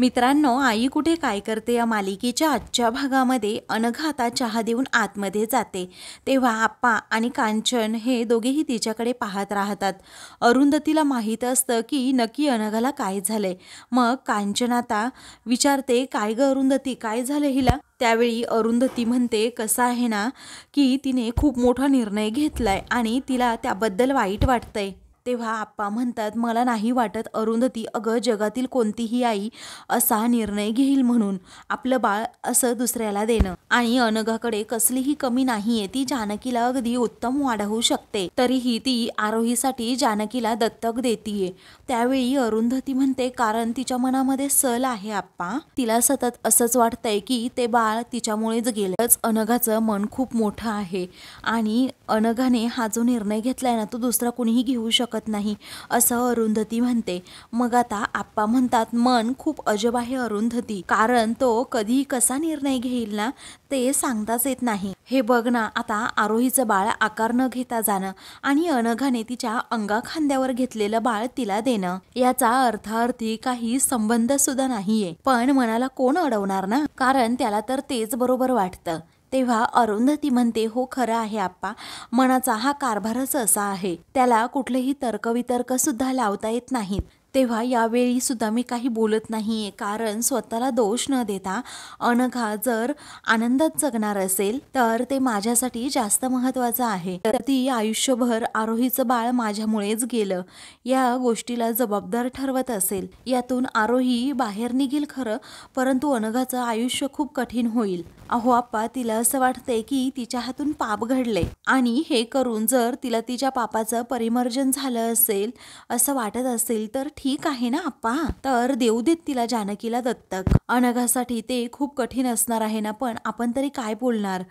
मित्रांनो, आई कुठे काय करते या मालिकेच्या आजच्या भागामध्ये अनघा आता चहा देऊन आतमध्ये जाते तेव्हा आप्पा आणि कांचन हे दोघेही तिच्याकडे पाहत राहतात। अरुंधतीला माहीत असतं की नक्की अनघाला काय झालंय। मग कांचन आता विचारते, काय ग अरुंधती, काय झालं हिला? त्यावेळी अरुंधती म्हणते, कसं आहे ना की तिने खूप मोठा निर्णय घेतलाय आणि तिला त्याबद्दल वाईट वाटतंय। तेव्हा आप्पा म्हणतात, मला नाही वाटत अरुंधती, अगं जगातील कोणतीही आई असा निर्णय घेईल म्हणून आपलं बाळ असं दुसऱ्याला देणं। आणि अनघाकडे कसलीही कमी नाहीये, ती जानकीला अगदी उत्तम वाढवू शकते, तरीही ती आरोहीसाठी जानकीला दत्तक देतीये। त्यावेळी अरुंधती म्हणते, कारण तिच्या मनामध्ये सल आहे आप्पा, तिला सतत असंच वाटतंय की ते बाळ तिच्यामुळेच गेलंच। अनघाचं मन खूप मोठं आहे आणि अनघाने हा जो निर्णय घेतलाय ना तो दुसरा कोणीही घेऊ शकत नाही असं अरुंधती म्हणते। मग आता आप्पा म्हणतात, मन खूप अजब आहे अरुंधती, कारण तो कधी कसा निर्णय घेईल ना ते सांगताच येत नाही। हे बघ ना, आता आरोहीचं बाळ आकार न घेता जाणं आणि अनघाने तिच्या अंगा खांद्यावर घेतलेलं बाळ तिला देणं, याचा अर्थार्थी काही संबंध सुद्धा नाहीये, पण मनाला कोण अडवणार ना, कारण त्याला तर तेच बरोबर वाटतं। तेव्हा अरुंधती म्हणते, हो खरं आहे आप्पा, मनाचा हा कारभारच असा आहे, त्याला कुठलेही तर्कवितर्क सुद्धा लावता येत नाहीत। तेव्हा यावेळी सुद्धा मी काही बोलत नाहीये, कारण स्वतःला दोष न देता अनघा जर आनंदात जगणार असेल तर ते माझ्यासाठी जास्त महत्त्वाचं आहे। तर ती आयुष्यभर आरोहीचं बाळ माझ्यामुळेच गेलं या गोष्टीला जबाबदार ठरवत असेल, यातून आरोही बाहेर निघेल खरं, परंतु अनघाचं आयुष्य खूप कठीण होईल। अहो आप्पा, तिला असं वाटतंय की तिच्या हातून पाप घडले आणि हे करून जर तिला तिच्या पापाचं परिमर्जन झालं असेल असं वाटत असेल तर ठीक आहे ना आप्पा, तर देऊ देत तिला जानकीला दत्तक। अनघासाठी ते खूप कठीण असणार आहे ना, पण आपण तरी काय बोलणार।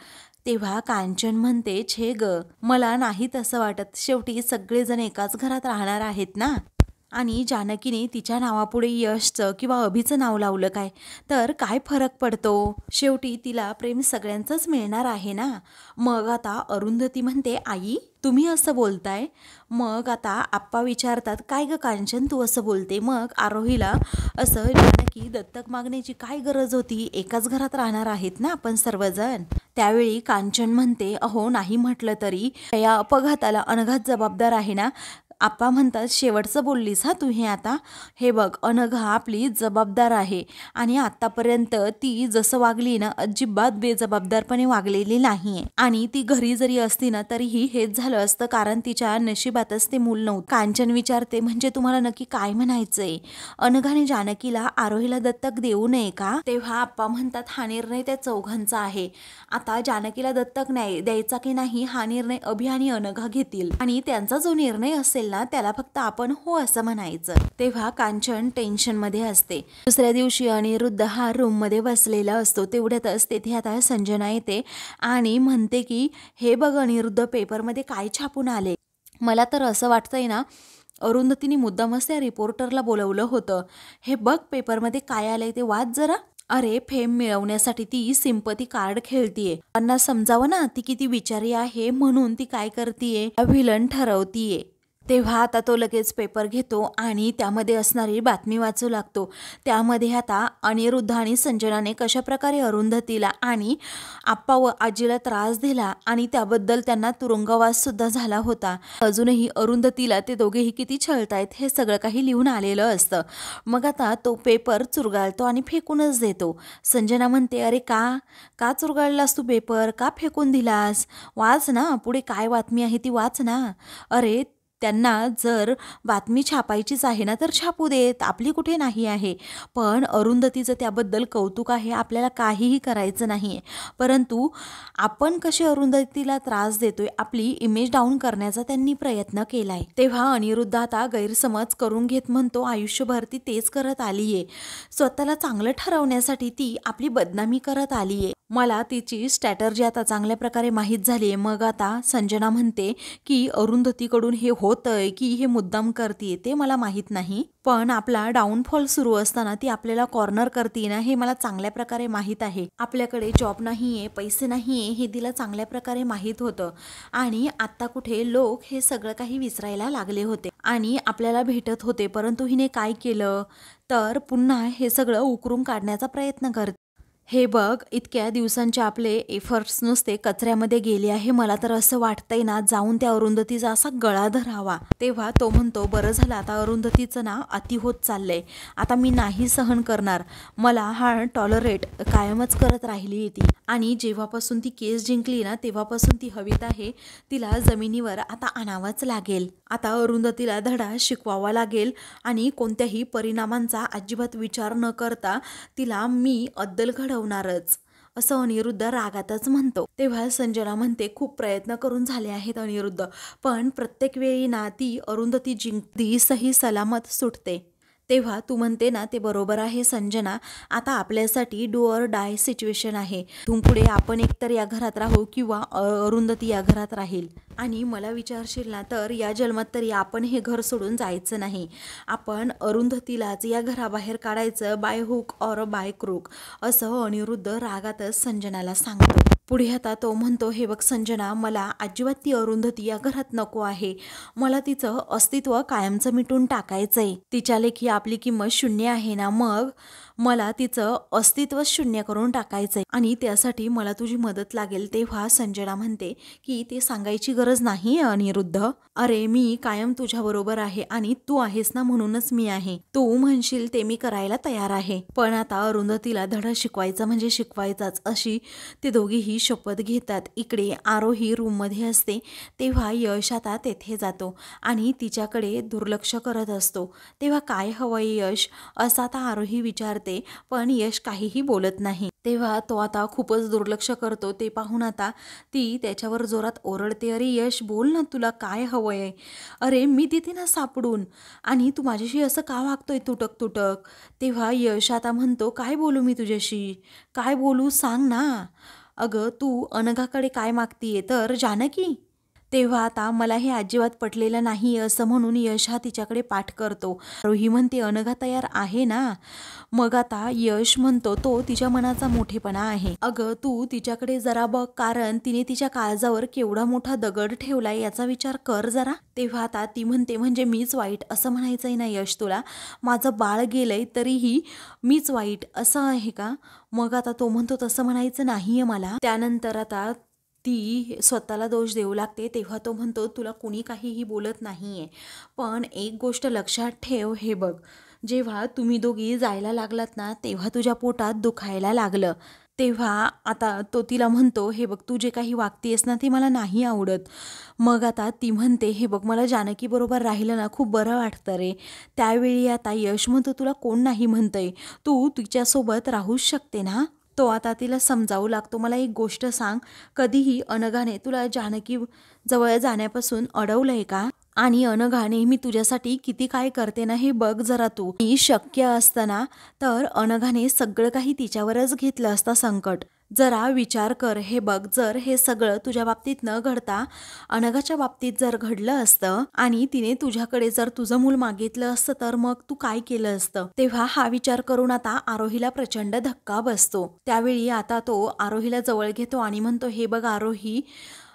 तेव्हा कांचन म्हणते, छे ग, मला नाही तसं वाटत, शेवटी सगळेजण एकाच घरात राहणार आहेत ना, आणि जानकीने तिच्या नावापुढे यशचं किंवा अभिचं नाव लावलं काय तर काय फरक पडतो, शेवटी तिला प्रेम सगळ्यांचंच मिळणार आहे ना। मग आता अरुंधती म्हणते, आई तुम्ही असं बोलताय? मग आता आप्पा विचारतात, काय ग कांचन तू असं बोलते? मग आरोहीला असं जानकी दत्तक मागण्याची काय गरज होती, एकाच घरात राहणार आहेत ना आपण सर्वजण। त्यावेळी कांचन म्हणते, अहो नाही म्हटलं तरी या अपघाताला अनघात जबाबदार आहे ना। आप्पा म्हणतात, शेवटचं बोललीस हा तू हे आता, हे बघ अनघा आपली जबाबदार आहे आणि आतापर्यंत ती जसं वागली ना अजिबात बेजबाबदारपणे वागलेली नाहीये, आणि ती घरी जरी असती ना तरीही हेच झालं असतं, कारण तिच्या नशिबातच ते मूल नव्हतं। कांचन विचारते, म्हणजे तुम्हाला नक्की काय म्हणायचंय, अनघाने जानकीला आरोहीला दत्तक देऊ नये का? तेव्हा आप्पा म्हणतात, हा निर्णय त्या चौघांचा आहे, आता जानकीला दत्तक द्यायचा की नाही हा निर्णय अभि आणि अनघा घेतील, आणि त्यांचा जो निर्णय असेल ना त्याला फक्त आपण हो असं म्हणायचं। तेव्हा कांचन टेन्शन मध्ये असते। दुसऱ्या दिवशी अनिरुद्ध हा रूम मध्ये बसलेला असतो, तेवढ्यातच तेथे आता संजना येते आणि म्हणते की, हे बघ अनिरुद्ध, पेपरमध्ये काय छापून आले, मला तर असं वाटतंय ना अरुंधतीने मुद्दामच त्या रिपोर्टरला बोलवलं होतं, हे बघ पेपरमध्ये काय आलंय ते वाच जरा। अरे फेम मिळवण्यासाठी ती सिंपती कार्ड खेळतीये, त्यांना समजावं ना ती किती बिचारी आहे, म्हणून ती काय करतीये, व्हिलन ठरवतीये। तेव्हा आता तो लगेच पेपर घेतो आणि त्यामध्ये असणारी बातमी वाचू लागतो। त्यामध्ये आता अनिरुद्ध आणि संजनाने कशा प्रकारे अरुंधतीला आणि आप्पा व आजीला त्रास दिला आणि त्याबद्दल त्यांना तुरुंगवास सुद्धा झाला होता, अजूनही अरुंधतीला ते दोघेही किती छळतायत हे सगळं काही लिहून आलेलं असतं। मग आता तो पेपर चुरगाळतो आणि फेकूनच देतो। संजना म्हणते, अरे का चुरगाळलास तू पेपर, का फेकून दिलास, वाच ना पुढे काय बातमी आहे ती वाच ना। अरे त्यांना जर बातमी छापायचीच आहे ना तर छापू देत, आपली कुठे नाही आहे, पण अरुंधतीचं त्याबद्दल कौतुक आहे, आपल्याला काहीही करायचं नाहीये, परंतु आपण कशी अरुंधतीला त्रास देतोय, आपली इमेज डाऊन करण्याचा त्यांनी प्रयत्न केलाय। तेव्हा अनिरुद्ध आता गैरसमज करून घेत म्हणतो, आयुष्यभर ती तेच करत आलीये, स्वतःला चांगलं ठरवण्यासाठी ती आपली बदनामी करत आलीये, मला तिची स्ट्रॅटर्जी आता चांगल्या प्रकारे माहीत झालीये। मग आता संजना म्हणते की अरुंधतीकडून हे होत होतंय की हे मुद्दाम करते ते मला माहीत नाही, पण आपला डाऊनफॉल सुरू असताना ती आपल्याला कॉर्नर करते ना हे मला चांगल्या प्रकारे माहीत आहे. आपल्याकडे जॉब नाहीये, पैसे नाहीये हे तिला चांगल्या प्रकारे माहीत होतं आणि आता कुठे लोक हे सगळं काही विसरायला लागले होते आणि आपल्याला भेटत होते. परंतु हिने काय केलं तर पुन्हा हे सगळं उकरून काढण्याचा प्रयत्न करते. हे बघ, इतक्या दिवसांचे आपले एफर्ट्स नुसते कचऱ्यामध्ये गेले आहे. मला तर असं वाटतंय ना जाऊन त्या अरुंधतीचा असा गळा धरावा. तेव्हा तो म्हणतो, बरं झालं आता अरुंधतीचं ना अति होत चाललंय, आता मी नाही सहन करणार. मला हा टॉलरेट कायमच करत राहिली ती आणि जेव्हापासून ती केस जिंकली ना तेव्हापासून ती हवीत आहे. तिला जमिनीवर आता आणावंच लागेल. आता अरुंधतीला धडा शिकवावा लागेल आणि कोणत्याही परिणामांचा अजिबात विचार न करता तिला मी अद्दल घडवणारच, असं अनिरुद्ध रागातच म्हणतो. तेव्हा संजना म्हणते, खूप प्रयत्न करून झाले आहेत अनिरुद्ध, पण प्रत्येक वेळी ना ती अरुंधती जिंकती सही सलामत सुटते. तेव्हा तू म्हणते ना ते बरोबर आहे संजना, आता आपल्यासाठी डू ऑर डाय सिच्युएशन आहे. इथून पुढे आपण एकतर या घरात राहू किंवा अरुंधती या घरात राहील. आणि मला विचारशील ना तर या जन्मात तरी आपण हे घर सोडून जायचं नाही. आपण अरुंधतीलाच या घराबाहेर काढायचं, by hook or by crook, असं अनिरुद्ध रागातच संजनाला सांगतो. पुढे आता तो म्हणतो, हे बघ संजना, मला अजिबात ती अरुंधती या घरात नको आहे. मला तिचं अस्तित्व कायमचं मिटून टाकायचंय. तिच्या लेखी आपली किंमत शून्य आहे ना, मग मला तिचं अस्तित्व शून्य करून टाकायचंय आणि त्यासाठी मला तुझी मदत लागेल. तेव्हा संजना म्हणते की ते सांगायची गरज नाही अनिरुद्ध. अरे मी कायम तुझ्या बरोबर आहे आणि तू आहेस ना म्हणूनच मी आहे. तू म्हणशील ते मी करायला तयार आहे. पण आता अरुंधतीला धडा शिकवायचा म्हणजे शिकवायचाच, अशी ते दोघीही शपथ घेतात. इकडे आरोही रूममध्ये असते तेव्हा यश आता तेथे जातो आणि तिच्याकडे दुर्लक्ष करत असतो. तेव्हा काय हवंय यश, असं आता आरोही विचारते, पण यश काहीही बोलत नाही. तेव्हा तो आता खूपच दुर्लक्ष करतो. ते पाहून आता ती त्याच्यावर जोरात ओरडते, अरे यश बोल ना, तुला काय हवंय? अरे मी तिथे ना सापडून आणि तू माझ्याशी असं का वागतोय तुटक तुटक? तेव्हा यश आता म्हणतो, काय बोलू मी तुझ्याशी, काय बोलू सांग ना. अगं तू अनघाकडे काय मागतीये तर जानकी. तेव्हा आता मला हे अजिबात पटलेलं नाही, असं म्हणून यश हा तिच्याकडे पाठ करतो. रोही म्हणते, अनघा तयार आहे ना. मग आता यश म्हणतो, तो तिच्या मनाचा मोठेपणा आहे. अगं तू तिच्याकडे जरा बघ, कारण तिने तिच्या काळजावर केवढा मोठा दगड ठेवलाय याचा विचार कर जरा. तेव्हा आता ती म्हणते, म्हणजे मीच वाईट असं म्हणायचंय ना यश तुला? माझं बाळ गेलंय तरीही मीच वाईट असं आहे का? मग आता तो म्हणतो, तसं म्हणायचं नाहीये मला. त्यानंतर आता ती स्वतःला दोष देऊ लागते. तेव्हा तो म्हणतो, तुला कुणी काहीही बोलत नाहीये, पण एक गोष्ट लक्षात ठेव. हे बघ, जेव्हा तुम्ही दोघी जायला लागलात ना तेव्हा तुझ्या पोटात दुखायला लागलं. तेव्हा आता तो तिला म्हणतो, हे बघ तू जे काही वागतेस ना ते मला नाही आवडत. मग आता ती म्हणते, हे बघ मला जानकी बरोबर राहिलं ना खूप बरं वाटतं रे. त्यावेळी आता यश म्हणतो, तुला कोण नाही म्हणतंय, तू तिच्यासोबत राहूच शकते ना. तो आता तिला समजावू लागतो, मला एक गोष्ट सांग, कधीही अनघाने तुला जानकी जवळ जाण्यापासून अडवलंय का? आणि अनघा नेहमी तुझ्यासाठी किती काय करते ना हे बघ जरा तू. ही शक्य असताना तर अनघाने सगळं काही तिच्यावरच घेतलं असतं संकट. जरा विचार कर. हे बघ, जर हे सगळं तुझ्या बाबतीत न घडता अनघाच्या बाबतीत जर घडलं असतं आणि तिने तुझ्याकडे जर तुझं मूल मागितलं असतं तर मग तू काय केलं असतं? तेव्हा हा विचार करून आता आरोहीला प्रचंड धक्का बसतो. त्यावेळी आता तो आरोहीला जवळ घेतो आणि म्हणतो, हे बघ आरोही,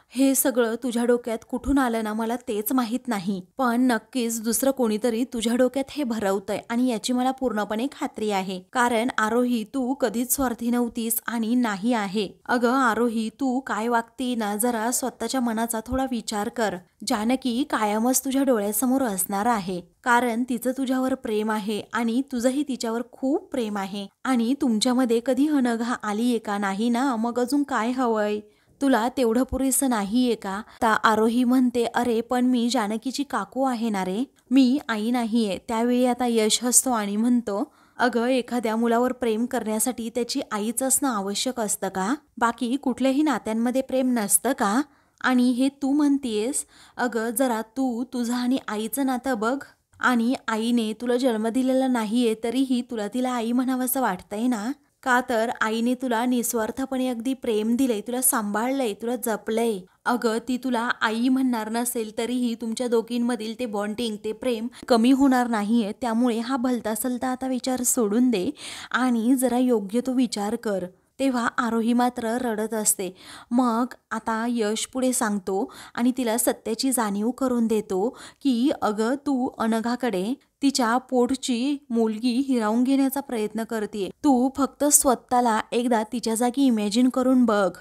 हे सगळं तुझ्या डोक्यात कुठून आलं ना मला तेच माहीत नाही, पण नक्कीच दुसरं कोणीतरी तुझ्या डोक्यात हे भरवतंय आणि याची मला पूर्णपणे खात्री आहे. कारण आरोही तू कधीच स्वार्थी नव्हतीस आणि नाही आहे. अगं आरोही, तू काय वागती ना जरा स्वतःच्या मनाचा थोडा विचार कर. जानकी कायमच तुझ्या डोळ्यासमोर असणार आहे, कारण तिचं तुझ्यावर प्रेम आहे आणि तुझंही तिच्यावर खूप प्रेम आहे. आणि तुमच्यामध्ये कधी अनघा आलीये का? नाही ना. मग अजून काय हवंय तुला? तेवढं पुरेसं नाहीये का? ता आरोही म्हणते, अरे पण मी जानकीची काकू आहे ना रे, मी आई नाहीये. त्यावेळी आता यश हसतो आणि म्हणतो, अगं एखाद्या मुलावर प्रेम करण्यासाठी त्याची आईच असणं आवश्यक असतं का? बाकी कुठल्याही नात्यांमध्ये प्रेम नसतं का? आणि हे तू म्हणतेस, अगं जरा तू तुझं आणि आईचं नातं बघ. आणि आईने तुला जन्म दिलेला नाहीये तरीही तुला तिला आई म्हणावंसं वाटतंय ना. का तर आईने तुला निस्वार्थपणे अगदी प्रेम दिलंय, तुला सांभाळलंय, तुला जपलंय. अगं ती तुला आई म्हणणार नसेल तरीही तुमच्या दोघींमधील ते बॉन्डिंग, ते प्रेम कमी होणार नाहीये. त्यामुळे हा भलता-सलता आता विचार सोडून दे आणि जरा योग्य तो विचार कर. तेव्हा आरोही मात्र रडत असते. मग आता यश पुढे सांगतो आणि तिला सत्याची जाणीव करून देतो, की "अगं तू अनघाकडे तिच्या पोटची मुलगी हिरावून घेण्याचा प्रयत्न करतीये. तू फक्त स्वतःला एकदा तिच्या जागी इमॅजिन करून बघ."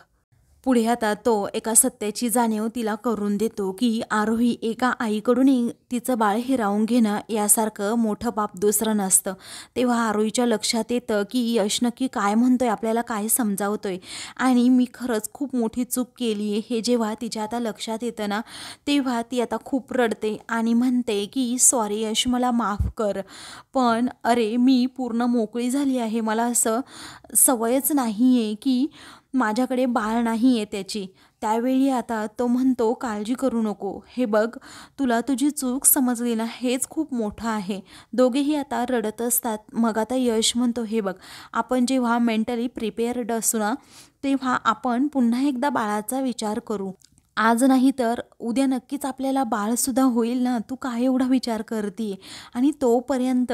पुढे आता तो एका सत्याची जाणीव तिला करून देतो, की आरोही एका आईकडून तिचं बाळ हिरावून घेणं यासारखं मोठं पाप दुसरं नसतं. तेव्हा आरोहीच्या लक्षात येतं, की यश नक्की काय म्हणतोय, आपल्याला काय समजावतोय आणि मी खरंच खूप मोठी चूक केली आहे हे जेव्हा तिच्या आता लक्षात येतं ना, तेव्हा ती आता खूप रडते आणि म्हणते, की "सॉरी यश, मला माफ कर. पण अरे मी पूर्ण मोकळी झाली आहे. मला असं सवयच नाही आहे, की माझ्याकडे बाळ नाही आहे त्याची." त्यावेळी आता तो म्हणतो, "काळजी करू नको. हे बघ, तुला तुझी चूक समजली ना, हेच खूप मोठं आहे." दोघेही आता रडत असतात. मग आता यश म्हणतो, "हे बघ, आपण जेव्हा मेंटली प्रिपेअर्ड असू ना, तेव्हा आपण पुन्हा एकदा बाळाचा विचार करू. आज नाही तर उद्या नक्कीच आपल्याला बाळसुद्धा होईल ना. तू काय एवढा विचार करतीये? आणि तोपर्यंत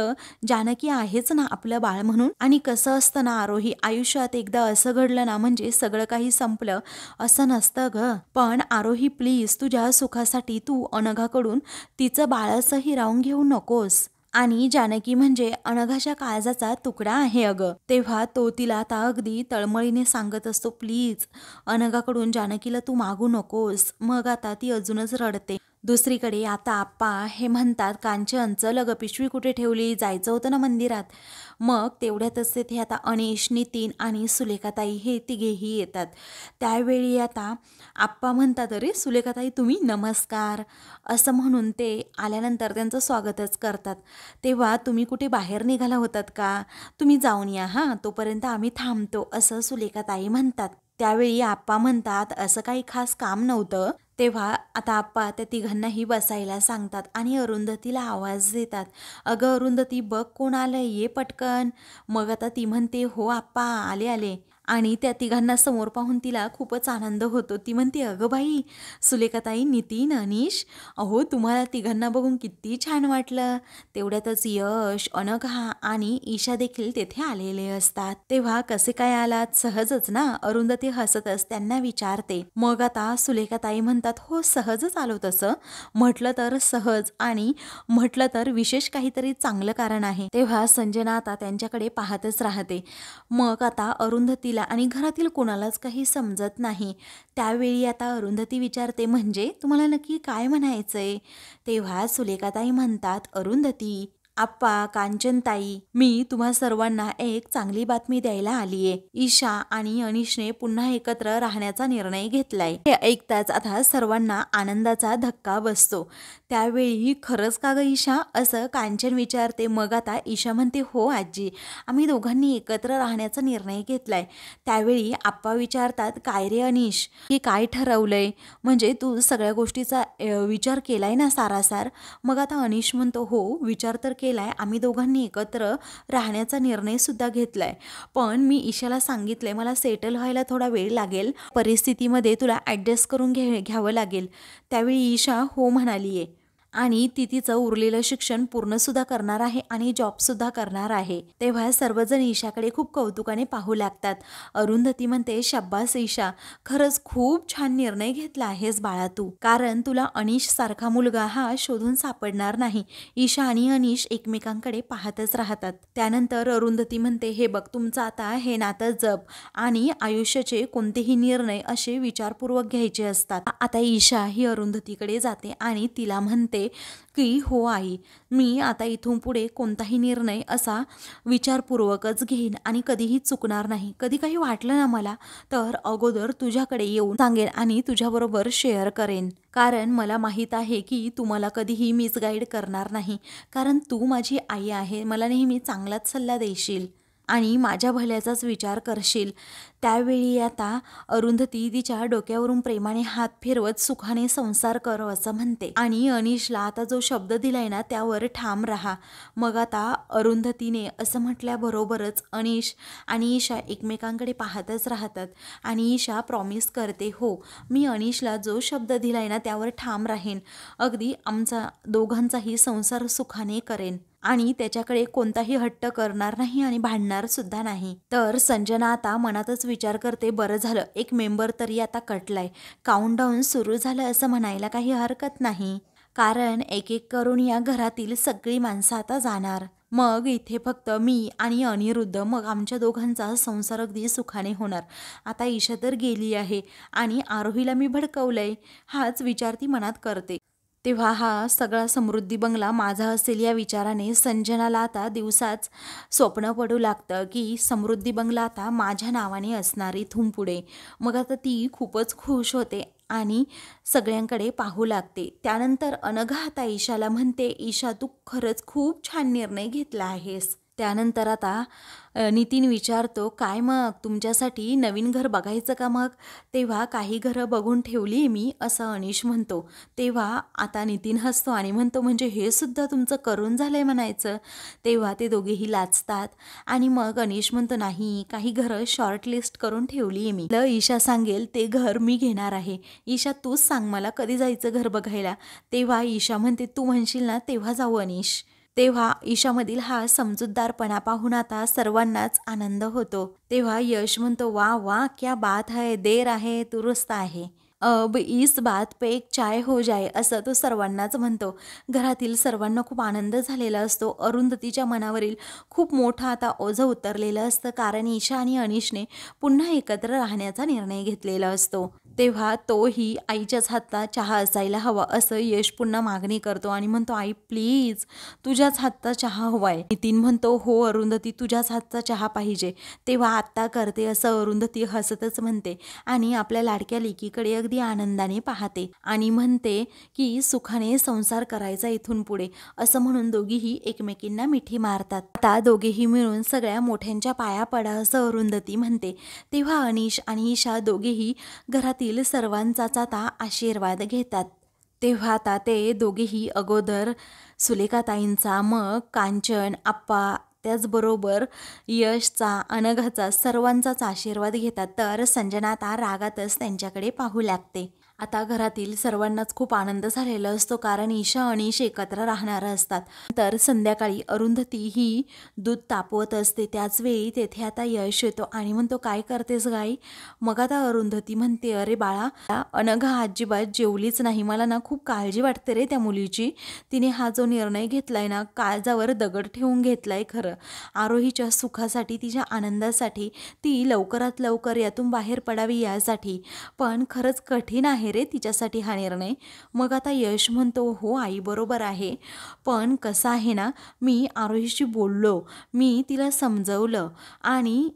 जानकी आहेच ना आपलं बाळ म्हणून." आणि कसं असतं ना आरोही, आयुष्यात एकदा असं घडलं ना म्हणजे सगळं काही संपलं असं नसतं गं. पण आरोही प्लीज, तुझ्या सुखासाठी तू अनघाकडून तिचं बाळच हिरावून घेऊ नकोस. आणि जानकी म्हणजे अनघाच्या काळजाचा तुकडा आहे अगं. तेव्हा तो तिला आता अगदी तळमळीने सांगत असतो, "प्लीज अनघाकडून जानकीला तू मागू नकोस." मग आता ती अजूनच रडते. दुसरीकडे आता आप्पा हे म्हणतात, "कांचन चल अगं, पिशवी कुठे ठेवली? जायचं होतं ना मंदिरात." मग तेवढ्यातच तिथे आता अनीश, नितीन आणि सुलेखाताई हे तिघेही येतात. त्यावेळी आता आप्पा म्हणतात, "अरे सुलेखाताई तुम्ही, नमस्कार." असं म्हणून ते आल्यानंतर त्यांचं स्वागतच करतात. तेव्हा, "तुम्ही कुठे बाहेर निघाला होतात का? तुम्ही जाऊन या हां, तोपर्यंत आम्ही थांबतो." असं सुलेखाताई म्हणतात. त्यावेळी आप्पा म्हणतात, "असं काही खास काम नव्हतं." तेव्हा आता आप्पा त्या तिघांनाही बसायला सांगतात आणि अरुंधतीला आवाज देतात, "अगं अरुंधती, बघ कोण आलंय, ये पटकन." मग आता ती म्हणते, "हो आप्पा, आले आले." आणि त्या तिघांना समोर पाहून तिला खूपच आनंद होतो. ती म्हणते, "अगं बाई, सुलेखाताई, नितीन, अनीश, अहो तुम्हाला तिघांना बघून किती छान वाटलं." तेवढ्यातच यश, अनघा आणि ईशा देखील तेथे आलेले असतात. तेव्हा, "कसे काय आलात? सहजच ना?" अरुंधती हसतच त्यांना विचारते. मग आता सुलेखाताई म्हणतात, "हो सहजच आलो तसं. म्हटलं तर सहज आणि म्हटलं तर विशेष काहीतरी चांगलं कारण आहे." तेव्हा संजना आता त्यांच्याकडे पाहतच राहते. मग आता अरुंधतीला आणि घरातील कोणालाच काही समजत नाही. त्यावेळी आता अरुंधती विचारते, "म्हणजे तुम्हाला नक्की काय म्हणायचंय?" तेव्हा सुलेखाताई म्हणतात, "अरुंधती, आप्पा, कांचनताई, मी तुम्हा सर्वांना एक चांगली बातमी द्यायला आलीये. ईशा आणि अनीशने पुन्हा एकत्र राहण्याचा निर्णय घेतलाय." हे ऐकताच आता सर्वांना आनंदाचा धक्का बसतो. त्यावेळी, "खरंच का गं ईशा?" असं कांचन विचारते. मग आता ईशा म्हणते, "हो आजी, आम्ही दोघांनी एकत्र राहण्याचा निर्णय घेतलाय." त्यावेळी आप्पा विचारतात, "काय रे अनीश, हे काय ठरवलंय? म्हणजे तू सगळ्या गोष्टीचा विचार केलाय ना सारासार?" मग आता अनीश म्हणतो, "हो, विचार तर केलाय. आम्ही दोघांनी एकत्र राहण्याचा निर्णय सुद्धा घेतलाय. पण मी ईशाला सांगितलंय मला सेटल व्हायला थोडा वेळ लागेल. परिस्थितीमध्ये तुला ॲडजस्ट करून घ्यावं लागेल." त्यावेळी ईशा हो म्हणालीये आणि ती तिचं उरलेलं शिक्षण पूर्णसुद्धा करणार आहे आणि जॉबसुद्धा करणार आहे. तेव्हा सर्वजण ईशाकडे खूप कौतुकाने पाहू लागतात. अरुंधती म्हणते, "शाब्बास ईशा, खरंच खूप छान निर्णय घेतला आहेस बाळा तू. कारण तुला अनीश सारखा मुलगा हा शोधून सापडणार नाही." ईशा आणि अनीश एकमेकांकडे पाहतच राहतात. त्यानंतर अरुंधती म्हणते, "हे बघ, तुमचं आता हे नातं जप आणि आयुष्याचे कोणतेही निर्णय असे विचारपूर्वक घ्यायचे असतात." आता ईशा ही अरुंधतीकडे जाते आणि तिला म्हणते, की "हो आई, मी आता इथून पुढे कोणताही निर्णय असा विचारपूर्वकच घेईन आणि कधीही चुकणार नाही. कधी काही वाटलं ना मला, तर अगोदर तुझ्याकडे येऊन सांगेन आणि तुझ्याबरोबर शेअर करेन. कारण मला माहीत आहे की तू मला कधीही मिसगाईड करणार नाही. कारण तू माझी आई आहे. मला नेहमी चांगलाच सल्ला देशील आणि माझ्या भल्याचाच विचार करशील." त्यावेळी आता अरुंधती तिच्या डोक्यावरून प्रेमाने हात फिरवत सुखाने संसार कर असं म्हणते आणि अनिशला आता जो शब्द दिलाय ना त्यावर ठाम राहा. मग आता अरुंधतीने असं म्हटल्याबरोबरच अनिश आणि ईशा एकमेकांकडे पाहतच राहतात आणि ईशा प्रॉमिस करते, हो मी अनिशला जो शब्द दिलाय ना त्यावर ठाम राहीन, अगदी आमचा दोघांचाही संसार सुखाने करेन आणि त्याच्याकडे कोणताही हट्ट करणार नाही आणि भांडणार सुद्धा नाही. तर संजना आता मनातच विचार करते, बरं झालं एक मेंबर तरी आता कटलाय, काउंटडाऊन सुरू झालं असं म्हणायला काही हरकत नाही, कारण एक एक करून या घरातील सगळी माणसं आता जाणार. मग इथे फक्त मी आणि अनिरुद्ध, मग आमच्या दोघांचा संसार अगदी सुखाने होणार. आता ईशा तर गेली आहे आणि आरोहीला मी भडकवलंय, हाच विचार ती मनात करते. तेव्हा हा सगळा समृद्धी बंगला माझा असेल या विचाराने संजनाला आता दिवसाच स्वप्न पडू लागतं की समृद्धी बंगला आता माझ्या नावाने असणार इथून पुढे. मग आता ती खूपच खुश होते आणि सगळ्यांकडे पाहू लागते. त्यानंतर अनघा आता ईशाला म्हणते, ईशा तू खरंच खूप छान निर्णय घेतला आहेस. त्यानंतर आता नितीन विचारतो, काय मग तुमच्यासाठी नवीन घर बघायचं का मग? तेव्हा काही घरं बघून ठेवली मी असं अनिश म्हणतो. तेव्हा आता नितीन हसतो आणि म्हणतो, म्हणजे हे सुद्धा तुमचं करून झालंय म्हणायचं? तेव्हा ते दोघेही लाजतात आणि मग अनिश म्हणतो, नाही काही घरं शॉर्ट लिस्ट करून ठेवली आहे मी, ईशा सांगेल ते घर मी घेणार आहे. ईशा तूच सांग मला कधी जायचं घर बघायला? तेव्हा ईशा म्हणते, तू म्हणशील ना तेव्हा जाऊ अनिश. तेव्हा ईशामधील हा समजूतदारपणा पाहून आता सर्वांनाच आनंद होतो. तेव्हा यश म्हणतो, वा वा क्या बात है, देर आहे दुरुस्त आहे, अब इस बात पे एक चाय हो जाए असं तो सर्वांनाच म्हणतो. घरातील सर्वांना खूप आनंद झालेला असतो. अरुंधतीच्या मनावरील खूप मोठं आता ओझं उतरलेलं असतं, कारण ईशा आणि अनिशने पुन्हा एकत्र राहण्याचा निर्णय घेतलेला असतो. तेव्हा तोही आईच्याच हातचा चहा असायला हवा असं यश पुन्हा मागणी करतो आणि म्हणतो, आई प्लीज तुझ्याच हातचा चहा हवाय. नितीन म्हणतो, हो अरुंधती तुझ्याच हातचा चहा पाहिजे. तेव्हा आत्ता करते असं अरुंधती हसतच म्हणते आणि आपल्या लाडक्या लेकीकडे अगदी आनंदाने पाहते आणि म्हणते की सुखाने संसार करायचा इथून पुढे असं म्हणून दोघीही एकमेकींना मिठी मारतात. आता दोघेही मिळून सगळ्या मोठ्यांच्या पाया पडा असं अरुंधती म्हणते. तेव्हा अनिश आणि ईशा दोघेही घरातील सर्वांचाच आता आशीर्वाद घेतात. तेव्हा आता ते दोघेही अगोदर सुलेखाताईंचा, मग कांचन, आप्पा, त्याचबरोबर यशचा, अनघाचा सर्वांचाच आशीर्वाद घेतात. तर संजना आता रागातच त्यांच्याकडे पाहू लागते. आता घरातील सर्वांनाच खूप आनंद झालेला असतो, कारण ईशा अनिश एकत्र राहणार असतात. तर संध्याकाळी अरुंधती ही दूध तापवत असते. त्याचवेळी तेथे आता यश येतो आणि म्हणतो, काय करतेस गाई? मग आता अरुंधती म्हणते, अरे बाळा अनघा अजिबात जेवलीच नाही, मला ना खूप काळजी वाटते रे त्या मुलीची. तिने हा जो निर्णय घेतलाय ना काळजावर दगड ठेवून घेतलाय खरं. आरोहीच्या सुखासाठी, तिच्या आनंदासाठी, ती लवकरात लवकर यातून बाहेर पडावी यासाठी, पण खरंच कठीण आहे रे तिच्यासाठी हा निर्णय. मग आता यश म्हणतो, हो आई बरोबर आहे, पण कसं आहे ना मी आरोहीशी बोललो, मी तिला समजवलं आणि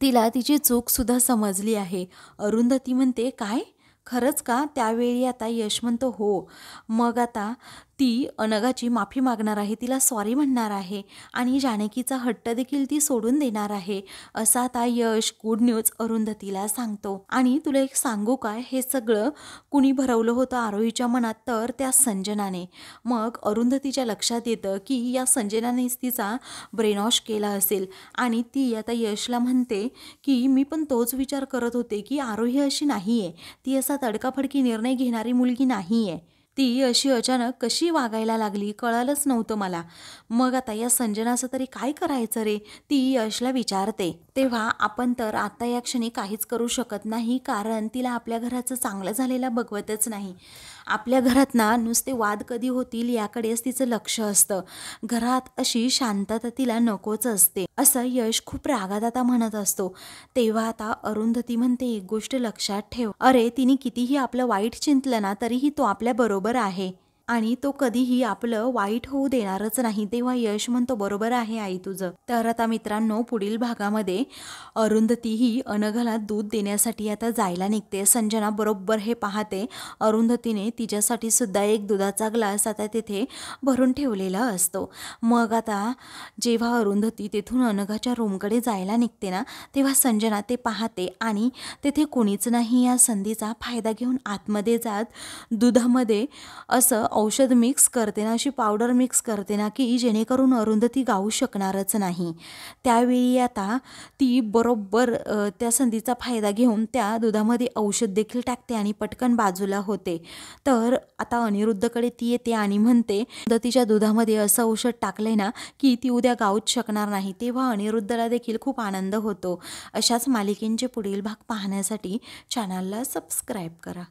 तिला तिची चूक सुद्धा समजली आहे. अरुंधती म्हणते, काय खरंच का? त्यावेळी आता यश म्हणतो, हो. मग आता ती अनघाची माफी मागणार आहे, तिला सॉरी म्हणणार आहे आणि जानकीचा हट्ट देखील ती सोडून देणार आहे असं आता यश गुड न्यूज अरुंधतीला सांगतो. आणि तुला एक सांगू काय, हे सगळं कुणी भरवलं होतं आरोहीच्या मनात? तर त्या संजनाने. मग अरुंधतीच्या लक्षात येतं की या संजनानेच तिचा ब्रेनवॉश केला असेल आणि ती आता यशला म्हणते की मी पण तोच विचार करत होते की आरोही अशी नाही आहे, ती असा तडकाफडकी निर्णय घेणारी मुलगी नाही आहे, ती अशी अचानक कशी वागायला लागली कळालंच नव्हतं मला. मग आता या संजनाचं तरी काय करायचं रे, ती यशला विचारते. तेव्हा आपण तर आता या क्षणी काहीच करू शकत नाही, कारण तिला आपल्या घराचं चांगलं झालेलं बघवतच नाही. आपल्या घरात ना नुसते वाद कधी होतील याकडेच तिचं लक्ष असतं. घरात अशी शांतता तिला नकोच असते असं यश खूप रागात आता म्हणत असतो. तेव्हा आता अरुंधती म्हणते, एक गोष्ट लक्षात ठेव, अरे तिने कितीही आपलं वाईट चिंतलं ना तरीही तो आपल्या बरोबर आहे. आणि तो कधीही आपलं वाईट होऊ देणारच नाही. तेव्हा यश म्हणतो, बरोबर आहे आई तुझं. तर आता मित्रांनो, पुढील भागामध्ये अरुंधती ही अनघाला दूध देण्यासाठी आता जायला निघते. संजना बरोबर हे पाहते. अरुंधतीने तिच्यासाठी सुद्धा एक दुधाचा ग्लास आता तिथे भरून ठेवलेला असतो. मग आता जेव्हा अरुंधती तिथून अनघाच्या रूमकडे जायला निघते ना, तेव्हा संजना ते पाहते आणि तेथे कोणीच नाही. या संधीचा फायदा घेऊन आतमध्ये जात दुधामध्ये असं औषध मिक्स करते ना, अशी पावडर मिक्स करते ना, की जेणेकरून अरुंधती गाऊ शकणारच नाही. त्यावेळी आता ती बरोबर त्या संधीचा फायदा घेऊन त्या दुधामध्ये औषध देखील टाकते आणि पटकन बाजूला होते. तर आता अनिरुद्धकडे ती येते आणि म्हणते, अरुंधतीच्या दुधामध्ये असं औषध टाकलंय ना, की ती उद्या गाऊच शकणार नाही. तेव्हा अनिरुद्धला देखील खूप आनंद होतो. अशाच मालिकेंचे पुढील भाग पाहण्यासाठी चॅनलला सबस्क्राईब करा.